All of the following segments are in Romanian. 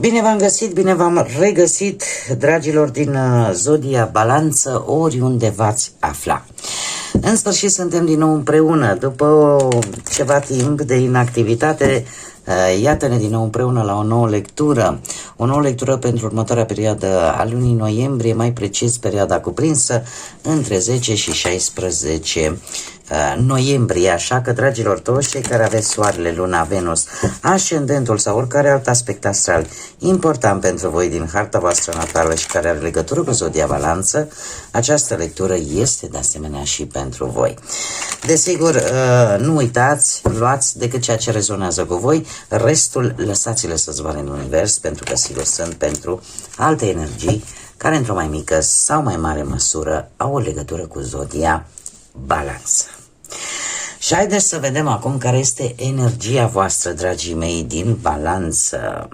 Bine v-am găsit, bine v-am regăsit, dragilor din Zodia Balanță, oriunde v-ați afla. În sfârșit suntem din nou împreună, după ceva timp de inactivitate. Iată-ne din nou împreună la o nouă lectură pentru următoarea perioadă a lunii noiembrie, mai precis perioada cuprinsă între 10 și 16 noiembrie, așa că, dragilor toți cei care aveți soarele, luna, Venus, ascendentul sau oricare alt aspect astral important pentru voi din harta voastră natală și care are legătură cu Zodia Balanță, această lectură este de asemenea și pentru voi. Desigur, nu uitați, luați decât ceea ce rezonează cu voi, restul lăsați-le să zboare în univers, pentru că sigur sunt pentru alte energii care într-o mai mică sau mai mare măsură au o legătură cu Zodia Balanță. Și haideți să vedem acum care este energia voastră, dragii mei, din Balanță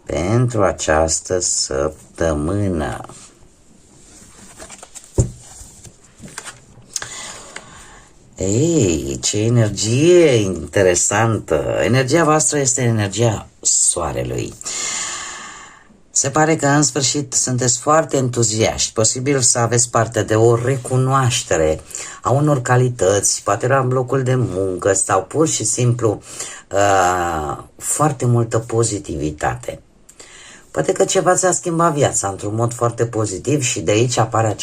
pentru această săptămână. Ei, ce energie interesantă! Energia voastră este energia soarelui. Se pare că în sfârșit sunteți foarte entuziaști, posibil să aveți parte de o recunoaștere a unor calități, poate la locul de muncă sau pur și simplu foarte multă pozitivitate. Poate că ceva ți-a schimbat viața într-un mod foarte pozitiv și de aici apare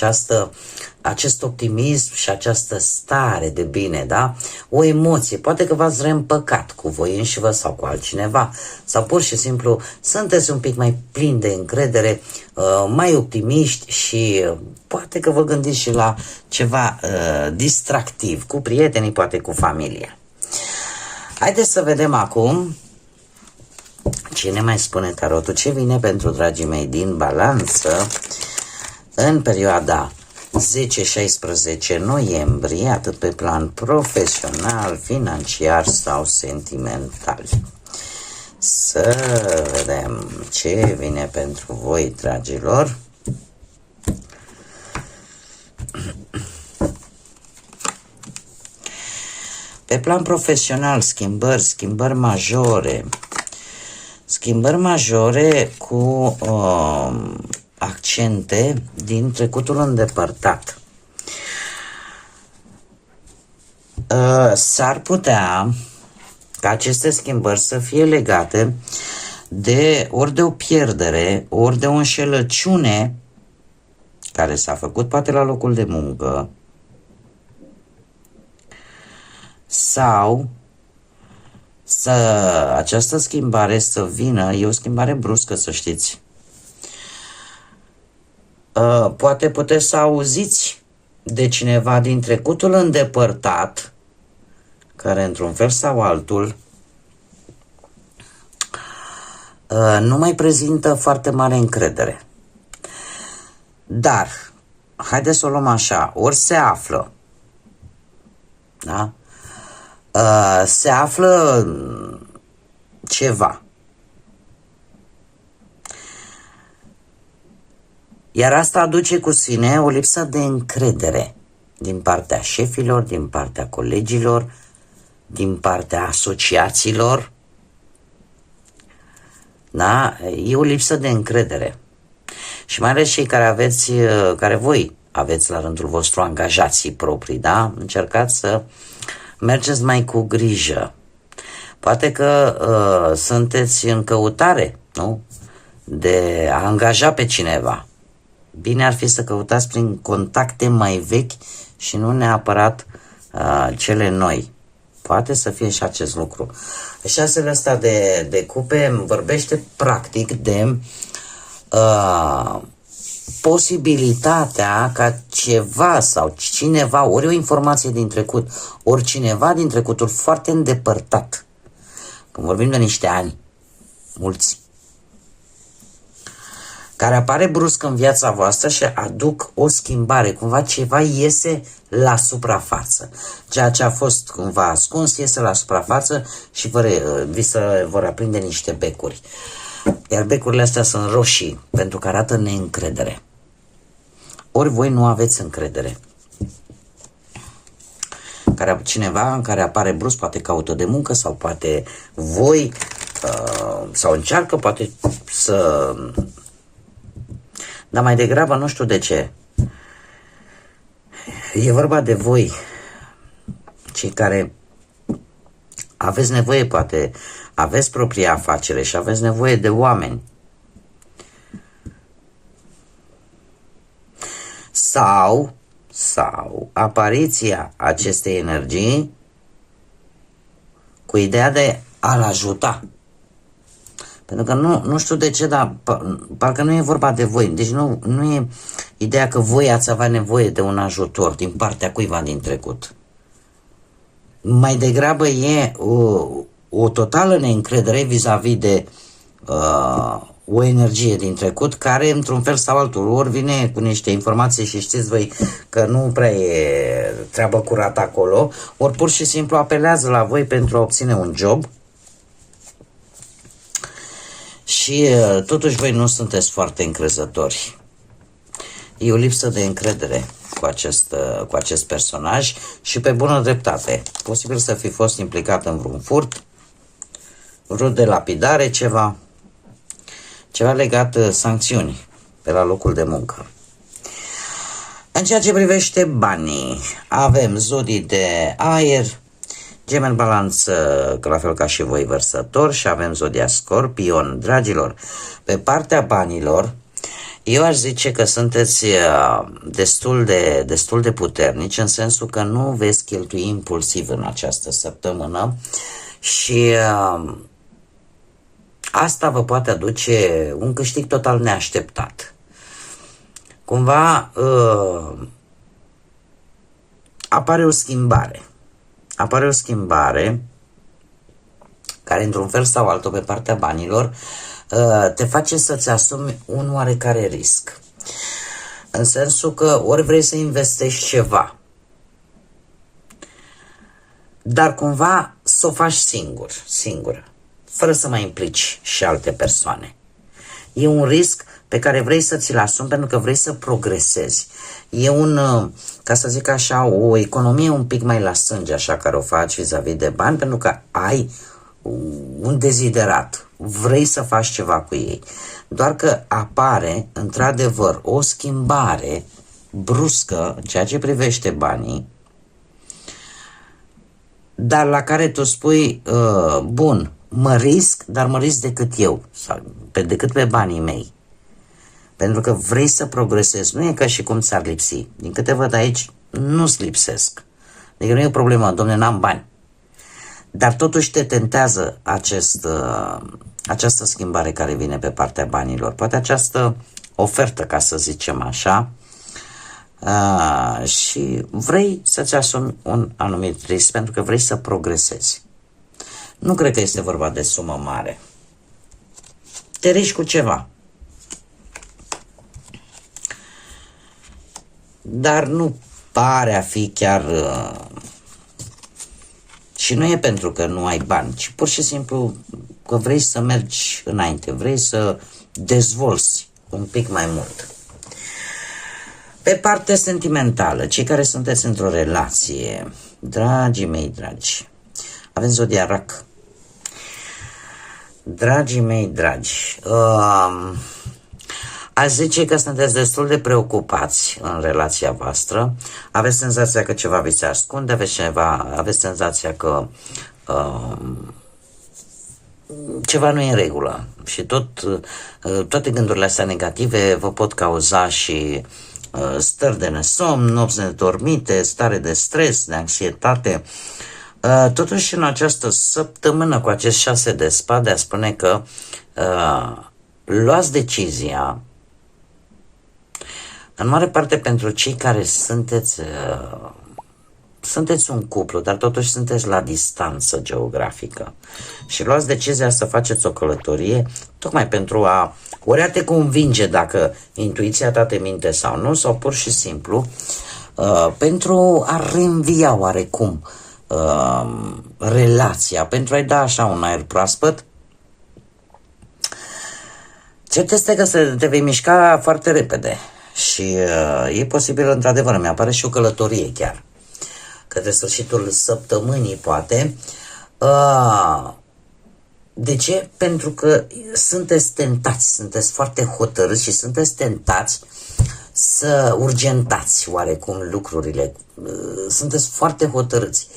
acest optimism și această stare de bine, da? O emoție, poate că v-ați reîmpăcat cu voi înșivă sau cu altcineva, sau pur și simplu sunteți un pic mai plini de încredere, mai optimiști și poate că vă gândiți și la ceva distractiv, cu prietenii, poate cu familia. Haideți să vedem acum ce ne mai spune tarotul, ce vine pentru dragii mei din Balanță în perioada 10-16 noiembrie, atât pe plan profesional, financiar sau sentimental. Să vedem ce vine pentru voi, dragilor. Pe plan profesional, schimbări majore. Schimbări majore cu accente din trecutul îndepărtat. S-ar putea ca aceste schimbări să fie legate de ori de o pierdere, ori de o înșelăciune care s-a făcut poate la locul de muncă, sau această schimbare să vină, e o schimbare bruscă, să știți. Poate puteți să auziți de cineva din trecutul îndepărtat, care într-un fel sau altul nu mai prezintă foarte mare încredere. Dar, haideți să o luăm așa, ori se află, da? Se află ceva. Iar asta aduce cu sine o lipsă de încredere din partea șefilor, din partea colegilor, din partea asociațiilor. Da? E o lipsă de încredere. Și mai ales cei care voi aveți la rândul vostru angajații proprii, da? Încercați să mergeți mai cu grijă. Poate că sunteți în căutare, nu? De a angaja pe cineva. Bine ar fi să căutați prin contacte mai vechi și nu neapărat cele noi. Poate să fie și acest lucru. Șasele ăsta de cupe vorbește practic de posibilitatea ca ceva sau cineva, ori o informație din trecut, ori cineva din trecutul foarte îndepărtat, când vorbim de niște ani, mulți, care apare brusc în viața voastră și aduc o schimbare, cumva ceva iese la suprafață. Ceea ce a fost cumva ascuns iese la suprafață și vi se vor aprinde niște becuri. Iar becurile astea sunt roșii, pentru că arată neîncredere. Ori voi nu aveți încredere. Cineva în care apare brusc, poate caută de muncă sau poate voi sau încearcă poate să... Dar mai degrabă nu știu de ce. E vorba de voi, cei care aveți nevoie, poate aveți propria afacere și aveți nevoie de oameni. Sau apariția acestei energii cu ideea de a-l ajuta. Pentru că nu știu de ce, dar parcă nu e vorba de voi. Deci nu e ideea că voi ați avea nevoie de un ajutor din partea cuiva din trecut. Mai degrabă e o totală neîncredere vis-a-vis de o energie din trecut care, într-un fel sau altul, ori vine cu niște informații și știți voi că nu prea e treabă curată acolo, ori pur și simplu apelează la voi pentru a obține un job și totuși voi nu sunteți foarte încrezători. E o lipsă de încredere cu acest personaj și pe bună dreptate. Posibil să fi fost implicat în vreun furt, vreo de lapidare, ceva legat sancțiuni pe la locul de muncă. În ceea ce privește banii, avem zodii de aer, Gemeni, Balanță, la fel ca și voi, Vărsător, și avem zodia Scorpion. Dragilor, pe partea banilor, eu aș zice că sunteți destul de puternici, în sensul că nu veți cheltui impulsiv în această săptămână și asta vă poate aduce un câștig total neașteptat. Cumva apare o schimbare. Apare o schimbare care, într-un fel sau altul, pe partea banilor, te face să-ți asumi un oarecare risc. În sensul că ori vrei să investești ceva, dar cumva să o faci singură, fără să mai implici și alte persoane. E un risc pe care vrei să ți-l asumi pentru că vrei să progresezi. E ca să zic așa, o economie un pic mai la sânge, așa, care o faci vis-a-vis de bani, pentru că ai un deziderat. Vrei să faci ceva cu ei. Doar că apare, într-adevăr, o schimbare bruscă în ceea ce privește banii, dar la care tu spui, bun, mă risc, dar mă risc decât eu, sau decât pe banii mei. Pentru că vrei să progresezi. Nu e ca și cum ți-ar lipsi. Din câte văd aici, nu-ți lipsesc. Adică nu e o problemă, dom'le, n-am bani. Dar totuși te tentează această schimbare care vine pe partea banilor. Poate această ofertă, ca să zicem așa, și vrei să-ți asumi un anumit risc pentru că vrei să progresezi. Nu cred că este vorba de sumă mare. Te riști cu ceva. Dar nu pare a fi chiar... Și nu e pentru că nu ai bani, ci pur și simplu că vrei să mergi înainte, vrei să dezvolți un pic mai mult. Pe partea sentimentală, cei care sunteți într-o relație, dragii mei dragi, avem zodia Rac. Dragii mei dragi, aș zice că sunteți destul de preocupați în relația voastră, aveți senzația că ceva vi se ascunde, aveți senzația că ceva nu e în regulă și toate gândurile astea negative vă pot cauza și stări de nesomn, nopți nedormite, stare de stres, de anxietate. Totuși, în această săptămână cu acest 6 de spade, spune că luați decizia, în mare parte pentru cei care sunteți un cuplu, dar totuși sunteți la distanță geografică și luați decizia să faceți o călătorie tocmai pentru ori a te convinge dacă intuiția ta te minte sau nu, sau pur și simplu pentru a reînvia oarecum relația, pentru a-i da așa un aer proaspăt. Cert este că te vei mișca foarte repede și e posibil, într-adevăr, mi-apare și o călătorie chiar către sfârșitul săptămânii, poate. De ce? Pentru că sunteți tentați, sunteți foarte hotărâți și sunteți tentați să urgentați oarecum lucrurile. Sunteți foarte hotărâți.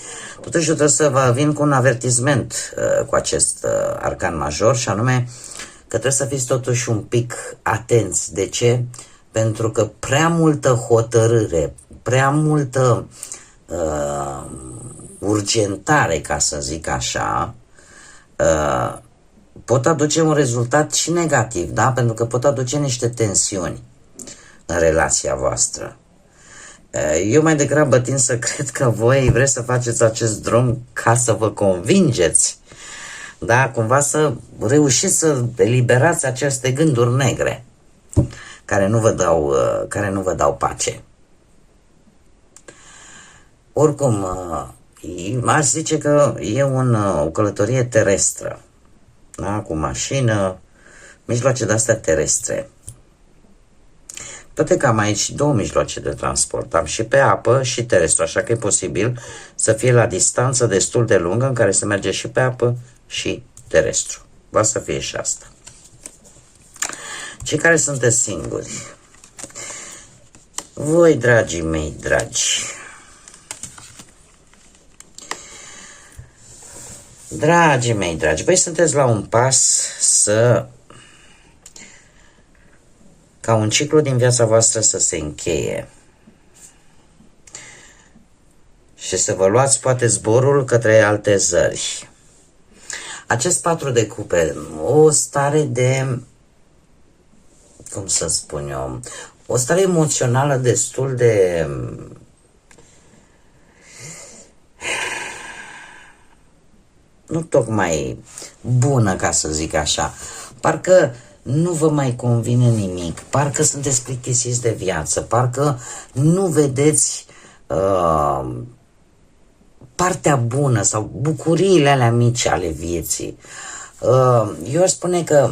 Totuși eu trebuie să vă vin cu un avertisment cu acest arcan major, și anume că trebuie să fiți totuși un pic atenți. De ce? Pentru că prea multă hotărâre, prea multă urgentare, ca să zic așa, pot aduce un rezultat și negativ, da? Pentru că pot aduce niște tensiuni în relația voastră. Eu mai degrabă tind să cred că voi vreți să faceți acest drum ca să vă convingeți, da? Cumva să reușiți să eliberați aceste gânduri negre care nu vă dau pace. Oricum, aș zice că e o călătorie terestră, da? Cu mașină, mijloace de-astea terestre. Toate că am aici două mijloace de transport, am și pe apă și terestru, așa că e posibil să fie la distanță destul de lungă în care se merge și pe apă și terestru. Va să fie și asta. Cei care sunteți singuri, voi, dragii mei dragi, dragii mei dragi, voi sunteți la un pas ca un ciclu din viața voastră să se încheie și să vă luați poate zborul către alte zări. Acest 4 de cupe, o stare de, cum să spun eu, o stare emoțională destul de nu tocmai bună, ca să zic așa. Parcă nu vă mai convine nimic, parcă sunteți plictisiți de viață, parcă nu vedeți partea bună sau bucuriile alea mici ale vieții. Eu aș spune că,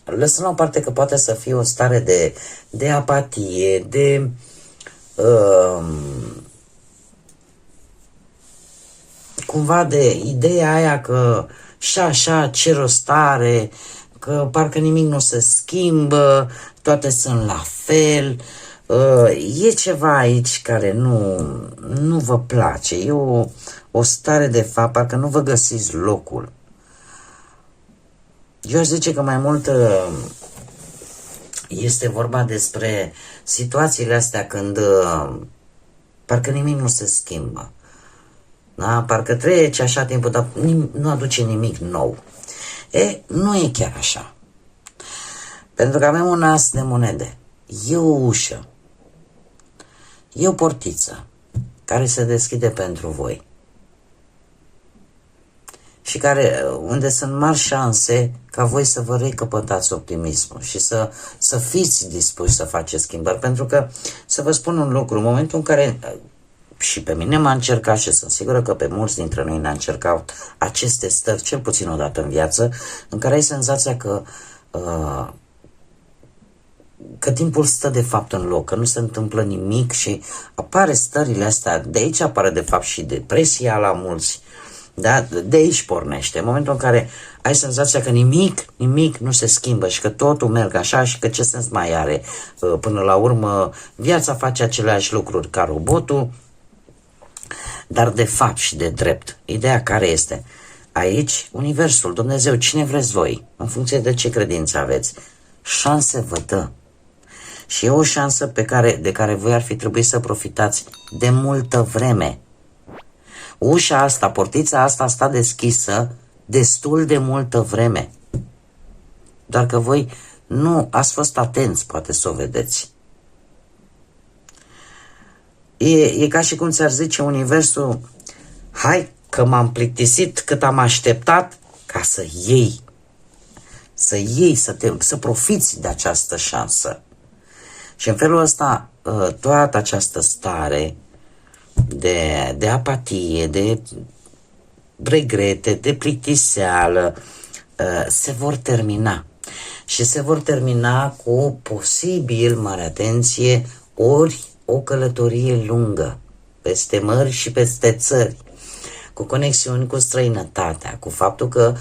lăsând la o parte că poate să fie o stare de apatie, de cumva de ideea aia că și așa ce rost are, că parcă nimic nu se schimbă, toate sunt la fel. E ceva aici care nu vă place, e o stare de fapt, parcă nu vă găsiți locul. Eu aș zice că mai mult este vorba despre situațiile astea când parcă nimic nu se schimbă. Da? Parcă trece așa timpul, dar nu aduce nimic nou. Nu e chiar așa. Pentru că avem un as de monede. E o ușă. E o portiță care se deschide pentru voi. Și unde sunt mari șanse ca voi să vă recăpătați optimismul și să fiți dispuși să faceți schimbări. Pentru că, să vă spun un lucru, în momentul în care și pe mine m-a încercat și sunt sigură că pe mulți dintre noi ne-a încercat aceste stări, cel puțin o dată în viață, în care ai senzația că timpul stă de fapt în loc, că nu se întâmplă nimic și apare stările astea, de aici apare de fapt și depresia la mulți, da? De aici pornește, în momentul în care ai senzația că nimic nu se schimbă și că totul merge așa și că ce sens mai are, până la urmă viața face aceleași lucruri ca robotul. Dar de fapt și de drept, ideea care este? Aici, Universul, Dumnezeu, cine vreți voi, în funcție de ce credință aveți, șanse vă dă. Și e o șansă de care voi ar fi trebuit să profitați de multă vreme. Ușa asta, portița asta sta deschisă destul de multă vreme. Doar că voi nu ați fost atenți, poate să o vedeți. E ca și cum ți-ar zice Universul, hai că m-am plictisit cât am așteptat ca să iei, să profiți de această șansă. Și în felul ăsta, toată această stare de apatie, de regrete, de plictiseală, se vor termina. Și se vor termina cu posibil, mare atenție, ori o călătorie lungă, peste mări și peste țări, cu conexiuni cu străinătatea, cu faptul că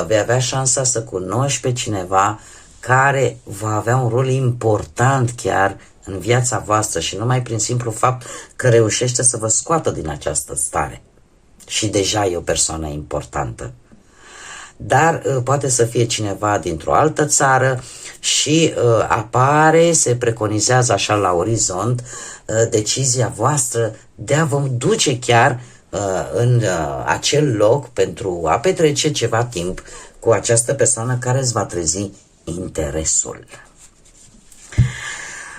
vei avea șansa să cunoști pe cineva care va avea un rol important chiar în viața voastră și numai prin simplu fapt că reușește să vă scoată din această stare. Și deja e o persoană importantă. Dar poate să fie cineva dintr-o altă țară și apare, se preconizează așa la orizont decizia voastră de a vă duce chiar în acel loc pentru a petrece ceva timp cu această persoană care îți va trezi interesul.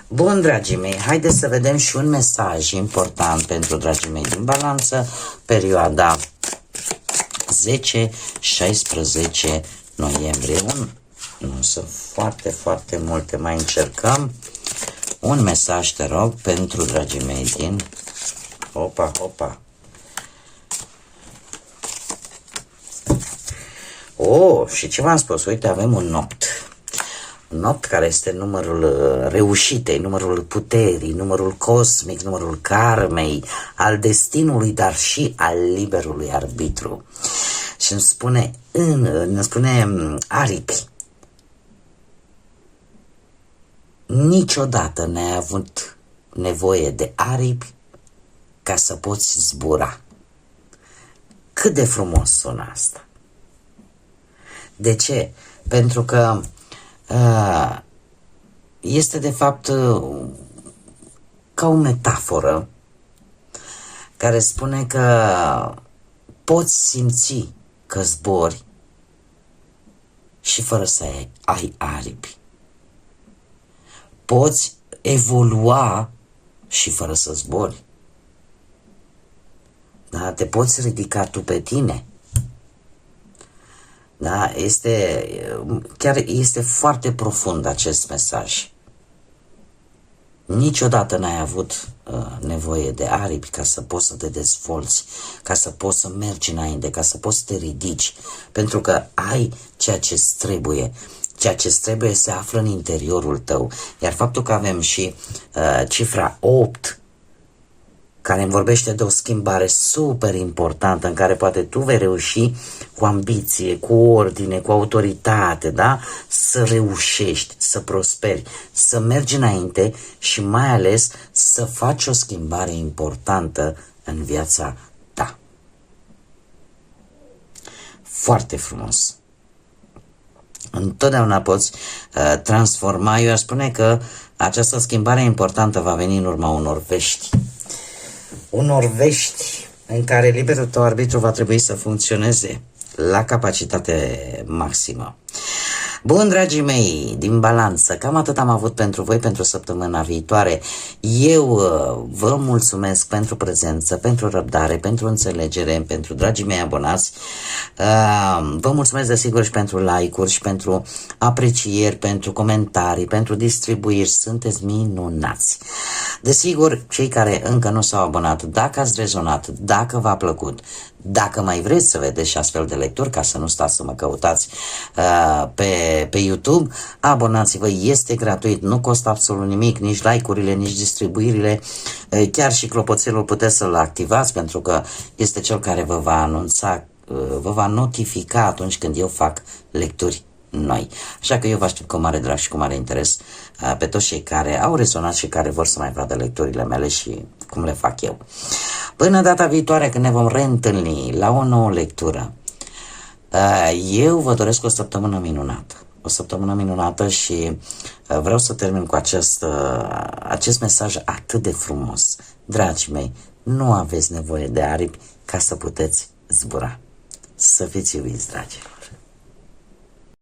Bun, dragii mei, haideți să vedem și un mesaj important pentru dragii mei din Balanță, perioada 10-16 noiembrie. Nu sunt foarte, foarte multe, mai încercăm. Un mesaj, te rog, pentru dragii mei din... Opa. Și ce v-am spus? Uite, avem un 8. Un 8 care este numărul reușitei, numărul puterii, numărul cosmic, numărul karmei, al destinului, dar și al liberului arbitru. Și îmi spune aripi, niciodată n-ai avut nevoie de aripi ca să poți zbura. Cât de frumos sună asta! De ce? Pentru că este de fapt ca o metaforă care spune că poți simți că zbori și fără să ai aripi. Poți evolua și fără să zbori. Da? Te poți ridica tu pe tine. Da? Chiar este foarte profund acest mesaj. Niciodată n-ai avut nevoie de aripi ca să poți să te dezvolți, ca să poți să mergi înainte, ca să poți să te ridici, pentru că ai ceea ce-ți trebuie. Ceea ce-ți trebuie se află în interiorul tău. Iar faptul că avem și cifra 8, care îmi vorbește de o schimbare super importantă în care poate tu vei reuși cu ambiție, cu ordine, cu autoritate, da? Să reușești, să prosperi, să mergi înainte și mai ales să faci o schimbare importantă în viața ta. Foarte frumos. Întotdeauna poți transforma. Eu aș spune că această schimbare importantă va veni în urma unor vești. Unor vești în care liberul tău arbitru va trebui să funcționeze la capacitate maximă. Bun, dragii mei, din Balanță, cam atât am avut pentru voi pentru săptămâna viitoare. Eu vă mulțumesc pentru prezență, pentru răbdare, pentru înțelegere, pentru dragii mei abonați. Vă mulțumesc desigur și pentru like-uri și pentru aprecieri, pentru comentarii, pentru distribuiri. Sunteți minunați. Desigur, cei care încă nu s-au abonat, dacă ați rezonat, dacă v-a plăcut, dacă mai vreți să vedeți și astfel de lecturi, ca să nu stați să mă căutați pe YouTube, abonați-vă, este gratuit, nu costă absolut nimic, nici like-urile, nici distribuirile, chiar și clopoțelul puteți să-l activați, pentru că este cel care vă va anunța, vă va notifica atunci când eu fac lecturi noi. Așa că eu vă aștept cu mare drag și cu mare interes pe toți cei care au rezonat și care vor să mai vadă lecturile mele și cum le fac eu. Până data viitoare, când ne vom reîntâlni la o nouă lectură, eu vă doresc o săptămână minunată. O săptămână minunată și vreau să termin cu acest mesaj atât de frumos. Dragii mei, nu aveți nevoie de aripi ca să puteți zbura. Să fiți iubiți, dragilor!